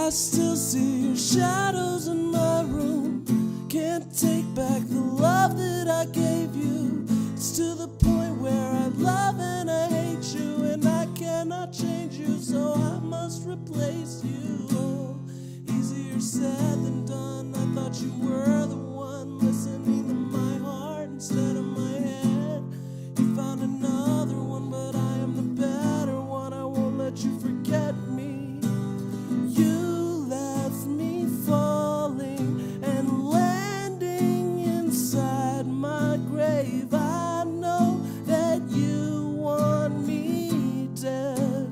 I still see your shadows in my room. Can't take back the love that I gave you. It's to the point where I love and I hate you, and I cannot change you, so I must replace you. Oh, easier said than done. I thought you were the one listening to my heart instead of my head. You found another one, but I am the better one. I won't let you forget me. You left me falling and landing inside my grave. I know that you want me dead.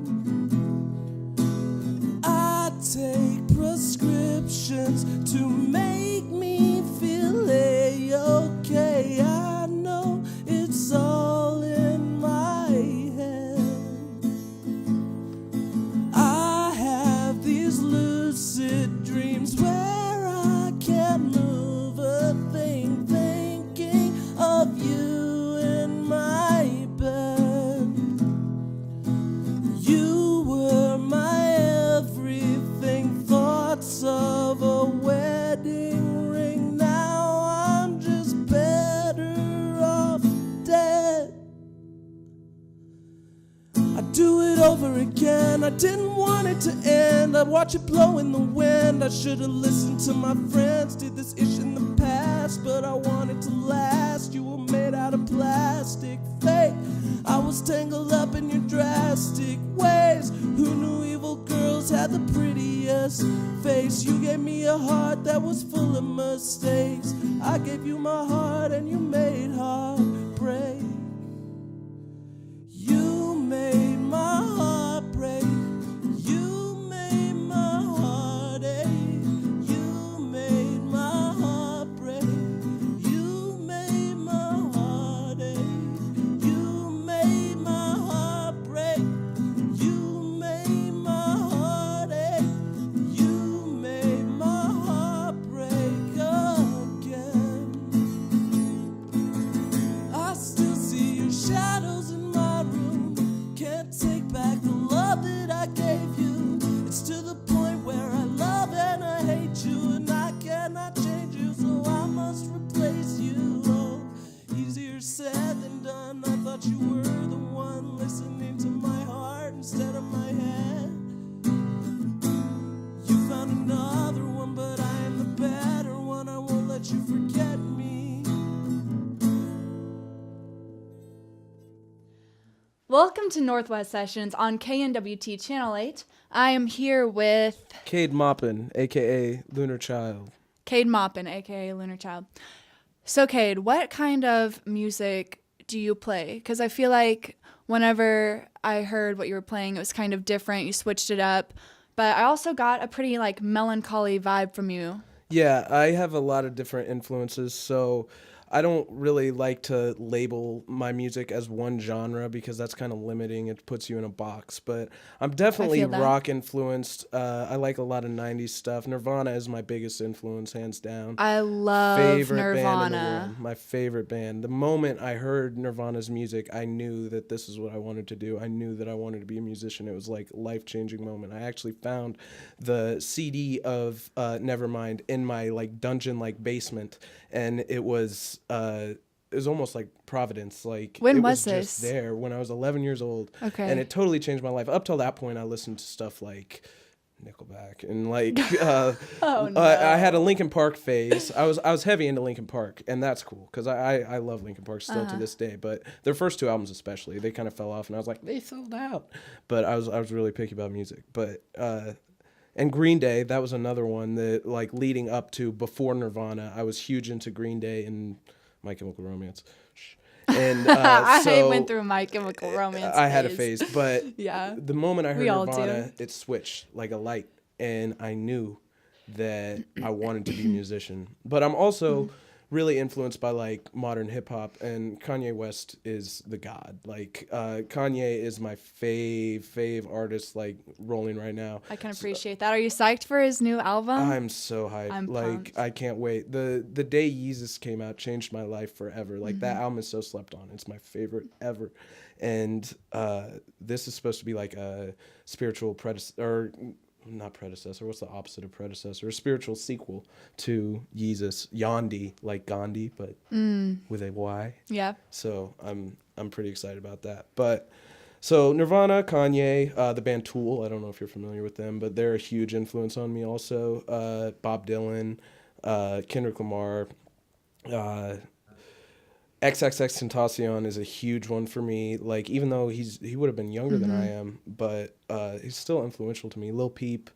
I take prescriptions to make me feel A-okay. I know it's all in my head. I have these lucid dreams where I can't move a thing, thinking of you in my bed. You were my everything, thoughts of a wedding ring. Now I'm just better off dead. I'd do it over again. I didn't want it to end. I'd watch it blow in the wind. I should have listened to my friends. Did this ish in the past, but I wanted to last. You were made out of plastic, fake. I was tangled up in your drastic ways. Who knew evil girls had the prettiest face? You gave me a heart that was full of mistakes. I gave you my heart and you made heartbreak. You made my heart break. You made my heart ache. You made my heart break. You made my heart ache. You made my heart break. You made my heart ache. You made my heart break again. I still see your shadows in my room. Can't take back the love that I gave you. It's to the point where I love and I hate you, and I cannot change you, so I must replace you. Oh, easier said than done. I thought you were the one listening to my heart instead of my head. You found another one, but I am the better one. I won't let you forget me. Welcome to Northwest Sessions on KNWT Channel 8. I am here with Kade Maupin, a.k.a. Lunar Child. Kade Maupin, a.k.a. Lunar Child. So, Kade, what kind of music do you play? Because I feel like whenever I heard what you were playing, it was kind of different. You switched it up. But I also got a pretty, melancholy vibe from you. Yeah, I have a lot of different influences, so I don't really like to label my music as one genre because that's kind of limiting. It puts you in a box. But I'm definitely feel that. rock influenced. I like a lot of 90s stuff. Nirvana is my biggest influence, hands down. I love Favorite band in the Nirvana. world. My favorite band. The moment I heard Nirvana's music, I knew that this is what I wanted to do. I knew that I wanted to be a musician. It was like a life-changing moment. I actually found the CD of Nevermind in my dungeon basement, and it was almost like Providence. When it was just this? there when I was 11 years old. Okay. And it totally changed my life. Up till that point, I listened to stuff like Nickelback and Oh, no. I had a Linkin Park phase. I was heavy into Linkin Park, and that's cool because I love Linkin Park still to this day. But their first two albums especially, they kind of fell off, and I was like, they sold out. But I was really picky about music. But and Green Day, that was another one that leading up to before Nirvana, I was huge into Green Day and My Chemical Romance. And I went through My Chemical Romance. I had a phase, but yeah, the moment I heard we all Nirvana, do. it switched like a light, and I knew that I wanted to be a musician. But I'm also really influenced by modern hip hop, and Kanye West is the god. Kanye is my fave artist rolling right now. I can appreciate that. Are you psyched for his new album? I'm so hyped. I'm pumped. I can't wait. The day Yeezus came out changed my life forever. That album is so slept on. It's my favorite ever. And this is supposed to be like a spiritual predecessor, or not predecessor. What's the opposite of predecessor? A spiritual sequel to Jesus, Yandi, like Gandhi, but with a Y. Yeah. So I'm pretty excited about that. But so Nirvana, Kanye, the band Tool. I don't know if you're familiar with them, but they're a huge influence on me. Also, Bob Dylan, Kendrick Lamar. XXXTentacion is a huge one for me. Like, even though he would have been younger than I am, but he's still influential to me. Lil Peep.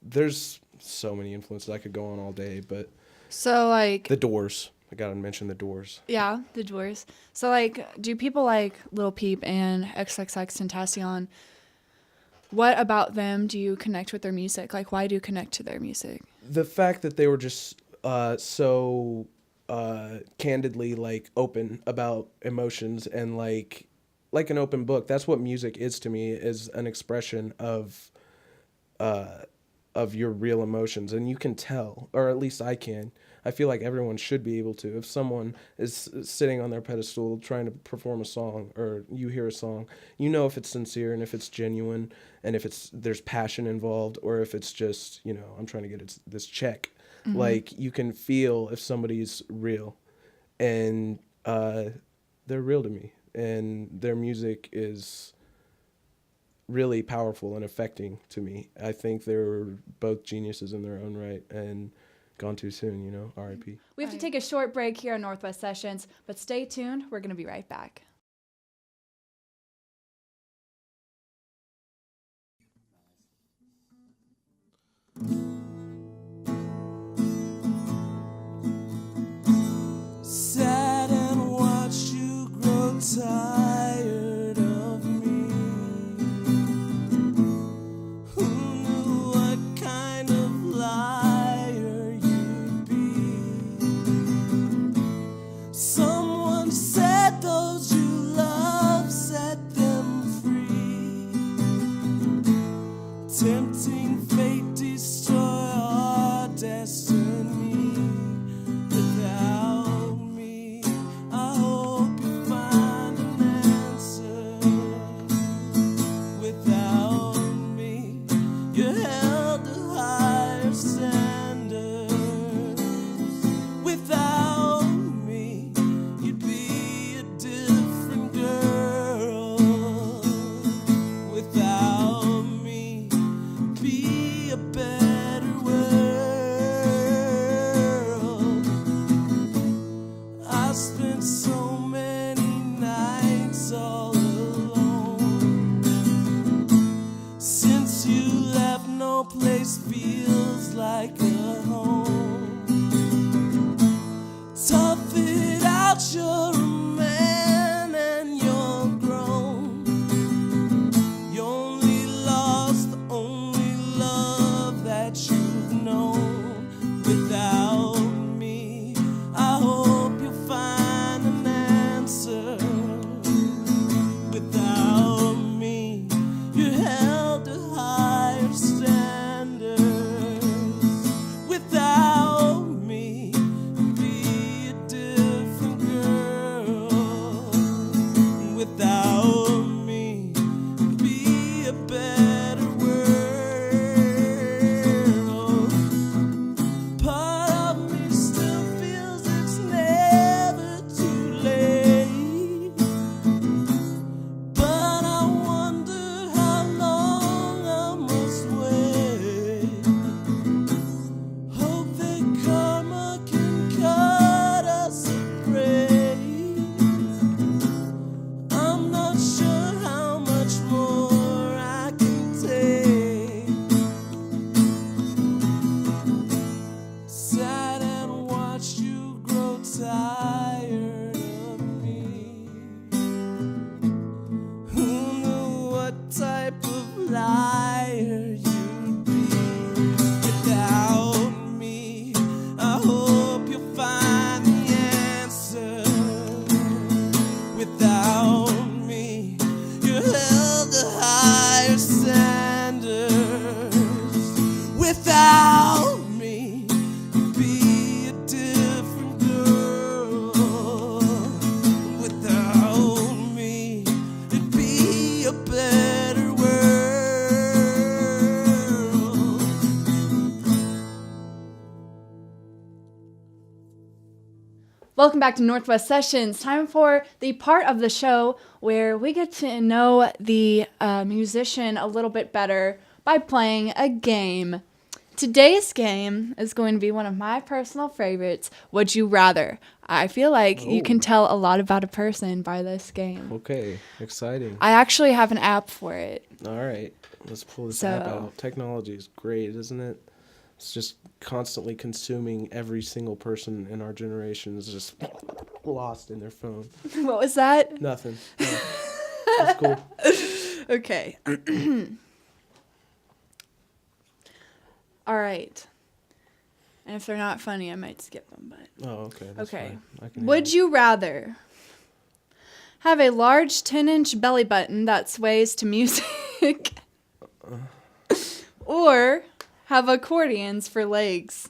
There's so many influences. I could go on all day, but So like The Doors. I gotta mention The Doors. yeah, the Doors. So like, do people like Lil Peep and XXXTentacion? What about them do you connect with their music? Like, why do you connect to their music? The fact that they were just so candidly like open about emotions and like an open book. That's what music is to me, is an expression of your real emotions, and you can tell, or at least I can. I feel like everyone should be able to. If someone is sitting on their pedestal trying to perform a song, or you hear a song, you know if it's sincere and if it's genuine and if there's passion involved, or if it's just, I'm trying to get this check. Like, you can feel if somebody's real, and they're real to me, and their music is really powerful and affecting to me. I think they're both geniuses in their own right, and gone too soon, R.I.P. We have to take a short break here on Northwest Sessions, but stay tuned. We're going to be right back. Sat and watched you grow tired of me. Who knew what kind of liar you'd be? Someone said those you love set them free. Tempting fate destroy our destiny. Without me, I hope you find an answer. Without me, you're held to higher standards. Without me, you'd be a different girl. Without me, be a better world. I spent so many nights all alone. Since you left, no place feels like a home. Tough it out, you're a man and you're grown. You only lost the only love that you've known. Without me, I hope you find an answer. Without me, you're held to higher standards. Without me, be a different girl. Without me, be a better world. Part of me still feels it's never too late, but I wonder how long I must wait. Hope that karma can cut us a break. I'm not sure how much more I can take. Sat and watched you grow tired of me. Who knew what type of liar you'd be? Without me, I hope you'll find the answer. Without me, you're held to higher standards. Without me, be a different girl. Without me, it'd be a better Welcome back to Northwest Sessions. Time for the part of the show where we get to know the musician a little bit better by playing a game. Today's game is going to be one of my personal favorites, Would You Rather. I feel like you can tell a lot about a person by this game. Okay, exciting. I actually have an app for it. All right, let's pull this app out. Technology is great, isn't it? It's just constantly consuming every single person in our generation is just lost in their phone. What was that? Nothing. No. That's cool. Okay. All right. And if they're not funny, I might skip them. But Oh, okay. That's okay. fine. Would you rather have a large 10-inch belly button that sways to music or have accordions for legs?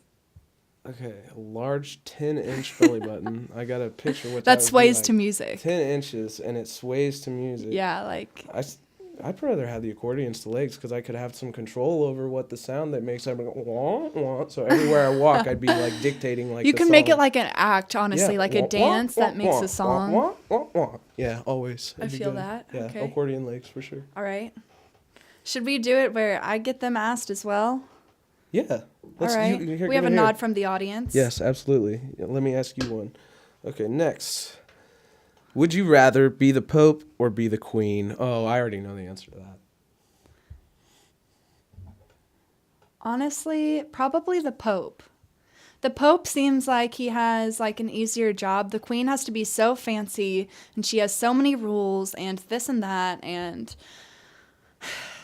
Okay, a large 10-inch belly button. I got a picture what That would be sways like. to music. 10 inches, and it sways to music. Yeah, like... I'd rather have the accordions to legs because I could have some control over what the sound that makes everyone go, wah, wah. So everywhere I walk, I'd be like dictating like You the can song. make it like an act, honestly, Yeah. like Wah, a dance wah, that makes wah, a song. wah, wah, wah, wah. Yeah, always. I It'd be feel good. that. Yeah, Okay. accordion legs for sure. All right. Should we do it where I get them asked as well? Yeah. All right. We have a nod from the audience. Yes, absolutely. Let me ask you one. Okay, next. Would you rather be the Pope or be the Queen? Oh, I already know the answer to that. Honestly, probably the Pope. The Pope seems like he has like an easier job. The Queen has to be so fancy and she has so many rules and this and that and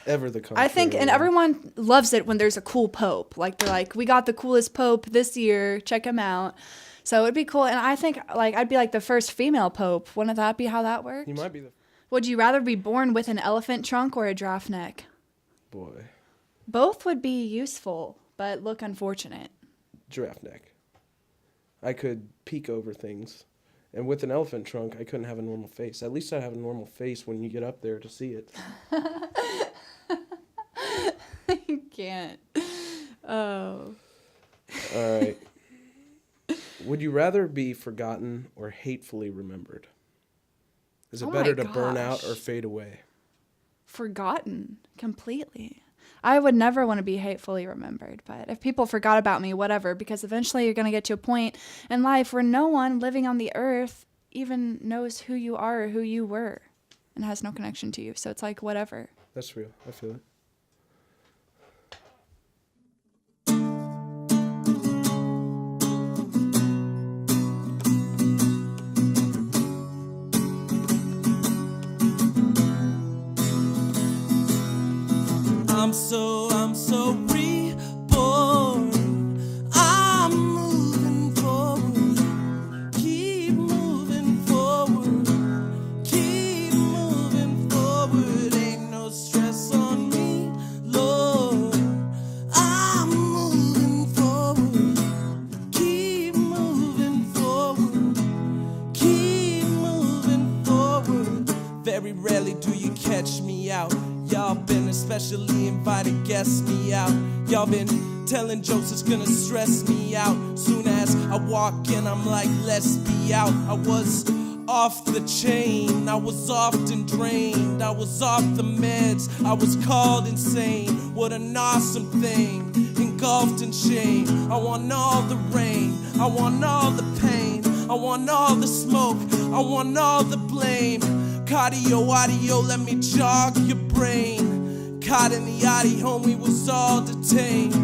Ever the contrary. I think and everyone loves it when there's a cool Pope. Like they're like, we got the coolest Pope this year. Check him out. So it'd be cool. And I think like I'd be like the first female Pope. Wouldn't that be how that works? You might be the Would you rather be born with an elephant trunk or a giraffe neck? boy. Both would be useful, but look unfortunate. Giraffe neck. I could peek over things. And with an elephant trunk, I couldn't have a normal face. At least I'd have a normal face when you get up there to see it. You can't. Oh. All right. Would you rather be forgotten or hatefully remembered? Is it Oh better my to burn out gosh. or fade away? Forgotten completely. I would never want to be hatefully remembered, but if people forgot about me, whatever, because eventually you're going to get to a point in life where no one living on the earth even knows who you are or who you were and has no connection to you. So it's like, whatever. That's real. I feel it. I'm so reborn. I'm moving forward. Keep moving forward. Keep moving forward. Ain't no stress on me, Lord. I'm moving forward. Keep moving forward. Keep moving forward. Very rarely do you catch me out. Y'all been especially invited guests me out. Y'all been telling jokes that's gonna stress me out. Soon as I walk in, I'm like, let's be out. I was off the chain, I was often drained, I was off the meds, I was called insane. What an awesome thing, engulfed in shame. I want all the rain, I want all the pain, I want all the smoke, I want all the blame. Cardio, audio, let me jog your brain. Caught in the Audi, homie, was all detained.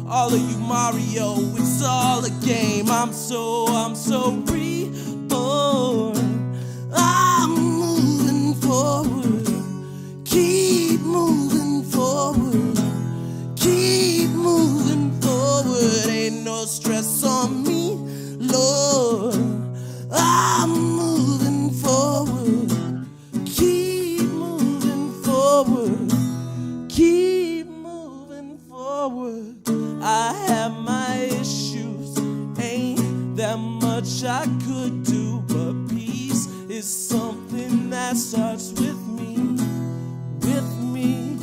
All of you Mario, it's all a game. I'm so reborn. I'm moving forward. Keep moving forward. Keep moving forward. Ain't no stress on me, Lord. I'm moving forward. Keep moving forward. Keep moving forward. I have my issues. Ain't that much I could do, but peace is something that starts with me. With me.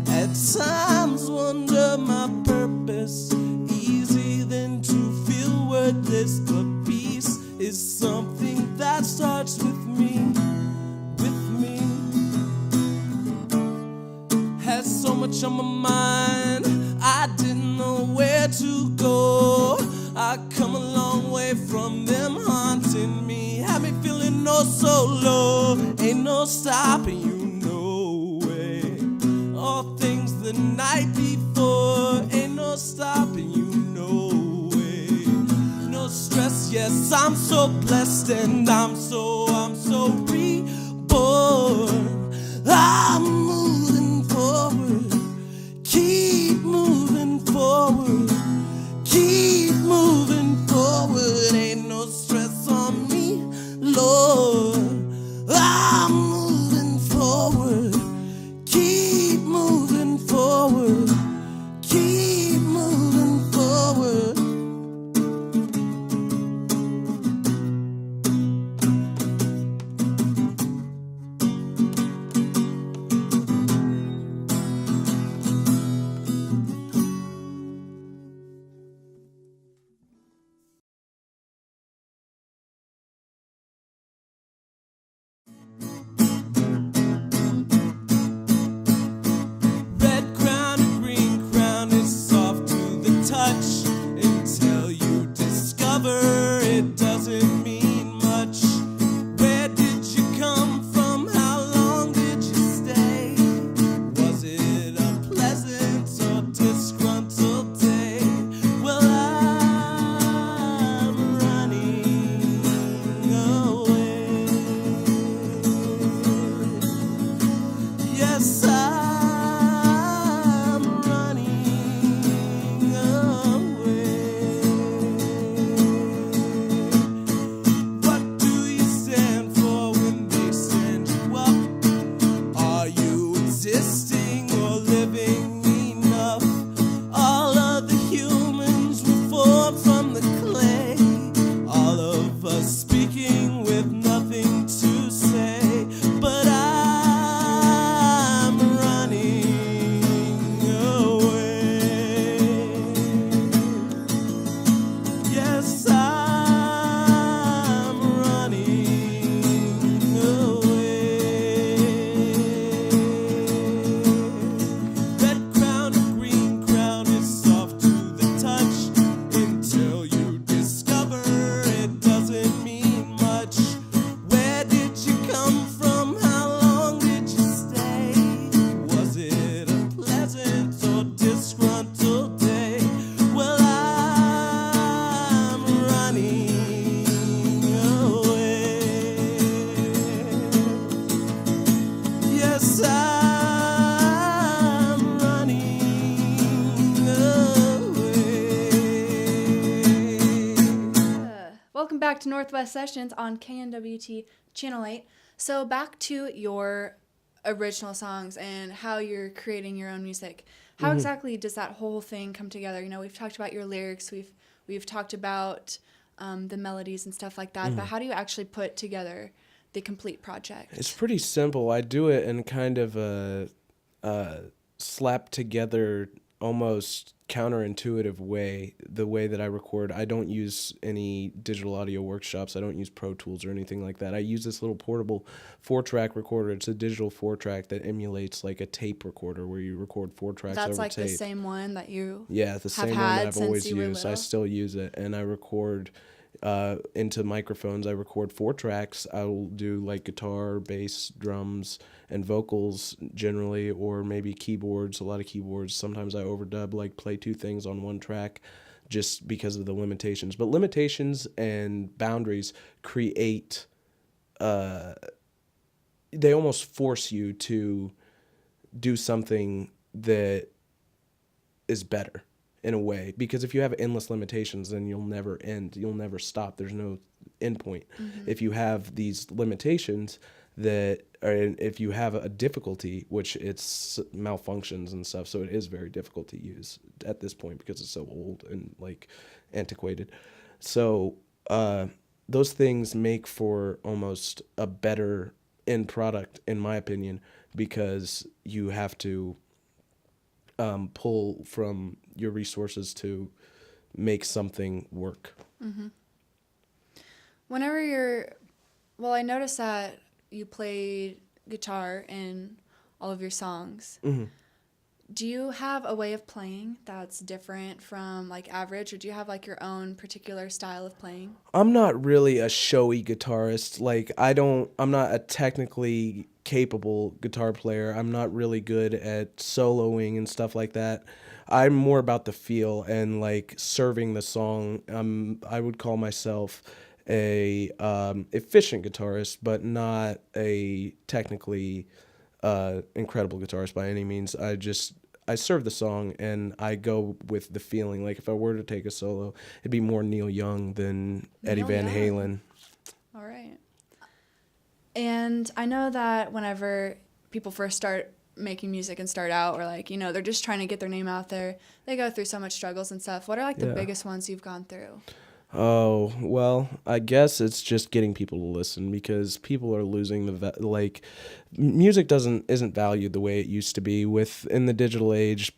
At times wonder my purpose. Easy then to feel worthless, but peace is something starts with me, has so much on my mind, I didn't know where to go. I come a long way from them haunting me, have me feeling oh so low. Ain't no stopping you, no way. All things the night before, ain't no stopping you, no way. No stress, yes, I'm so blessed and I'm so reborn. I'm moving forward, keep moving forward, keep moving forward. Ain't no stress on me, Lord. I'm moving forward, keep moving forward, keep moving forward. Red crown and green crown is soft to the touch until you discover it doesn't mean much. Where did you come from? How long did you stay? Was it a pleasant or disgruntled day? Well, I'm running away. Yes, I'm running away. What do you stand for when they stand you up? Are you existing or living enough? All of the humans were formed from the clay, all of us speaking with nothing to say. But I'm running away. Yes, I'm running away. Red crown and green crown is soft to the touch until you discover it doesn't mean much. Where did you come from? How long did you stay? Was it a pleasant or disgruntled day? Well, I'm running away. Yes, I'm running away. Welcome back to Northwest Sessions on KNWT Channel 8. So back to your original songs and how you're creating your own music. How exactly does that whole thing come together? You know, we've talked about your lyrics, we've talked about the melodies and stuff like that, but how do you actually put together the complete project? It's pretty simple. I do it in kind of a slap together, almost counterintuitive way. The way that I record, I don't use any digital audio workshops. I don't use Pro Tools or anything like that. I use this little portable 4-track recorder. It's a digital 4-track that emulates like a tape recorder where you record 4 tracks That's over like tape. the same one that you Yeah, the have same one had that I've since always you were used. I little? still use it, and I record into microphones. I record 4 tracks. I will do like guitar, bass, drums, and vocals generally, or maybe keyboards, a lot of keyboards. Sometimes I overdub, like play 2 things on 1 track just because of the limitations. But limitations and boundaries create, they almost force you to do something that is better in a way, because if you have endless limitations, then you'll never end. You'll never stop. There's no end point. If you have these limitations that are, if you have a difficulty, which it's malfunctions and stuff, so it is very difficult to use at this point because it's so old and like antiquated. So those things make for almost a better end product, in my opinion, because you have to pull from your resources to make something work. Whenever you're Well, I noticed that you played guitar in all of your songs. Do you have a way of playing that's different from like average, or do you have like your own particular style of playing? I'm not really a showy guitarist. Like I'm not a technically capable guitar player. I'm not really good at soloing and stuff like that. I'm more about the feel and like serving the song. I would call myself a efficient guitarist, but not a technically incredible guitarist by any means. I serve the song and I go with the feeling. Like if I were to take a solo, it'd be more Neil Young than Eddie Neil Van Young. Halen. All right. And I know that whenever people first start making music and start out, or like, you know, they're just trying to get their name out there, they go through so much struggles and stuff. What are like the Yeah. biggest ones you've gone through? Oh, well, I guess it's just getting people to listen, because people are losing like music isn't valued the way it used to be. In the digital age,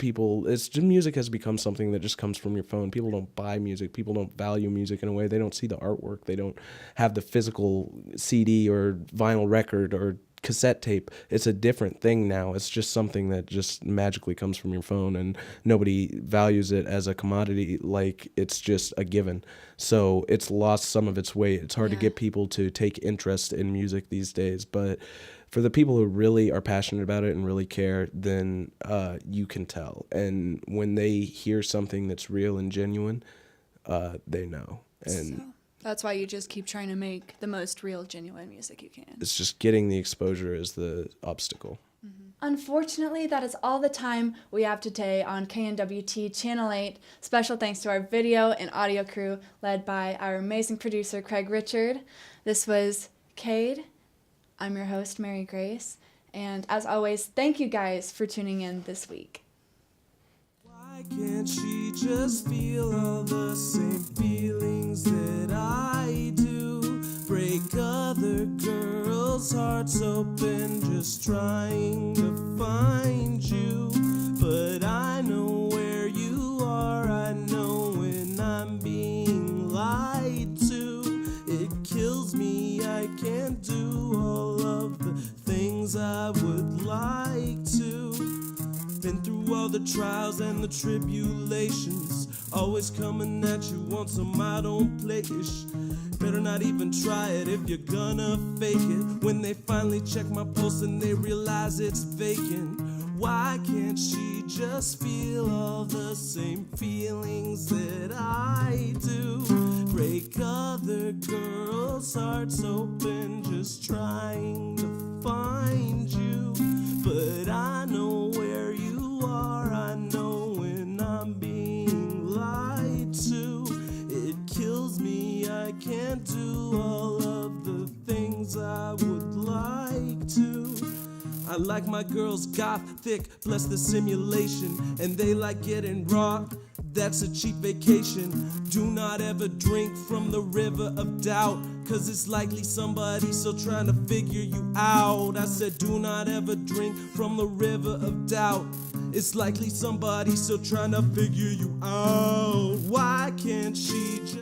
music has become something that just comes from your phone. People don't buy music. People don't value music in a way. They don't see the artwork. They don't have the physical CD or vinyl record or cassette tape. It's a different thing now. It's just something that just magically comes from your phone, and nobody values it as a commodity. Like, it's just a given. So it's lost some of its weight. It's hard to get people to take interest in music these days. But for the people who really are passionate about it and really care, then you can tell. And when they hear something that's real and genuine, they know. And So that's why you just keep trying to make the most real, genuine music you can. it's just getting the exposure is the obstacle. Unfortunately, that is all the time we have today on KNWT Channel 8. Special thanks to our video and audio crew led by our amazing producer, Craig Richard. This was Kade. I'm your host, Mary Grace. And as always, thank you guys for tuning in this week. Why can't she just feel all the same feelings that I do? Break other girls' hearts open, just trying to find you. But I know where you are, I know when I'm being lied to. It kills me, I can't do all of the things I would like to. Been through all the trials and the tribulations, always coming at you on some I don't play-ish. Better not even try it if you're gonna fake it. When they finally check my pulse and they realize it's vacant, why can't she just feel all the same feelings that I do? Break other girls' hearts open, just trying to find you. But I know where you are, I know when I'm being lied to. It kills me, I can't do all of the things I would like to. I like my girls goth, thick, bless the simulation, and they like getting raw. That's a cheap vacation. Do not ever drink from the river of doubt, cause it's likely somebody's still trying to figure you out. I said do not ever drink from the river of doubt. It's likely somebody's still trying to figure you out. Why can't she just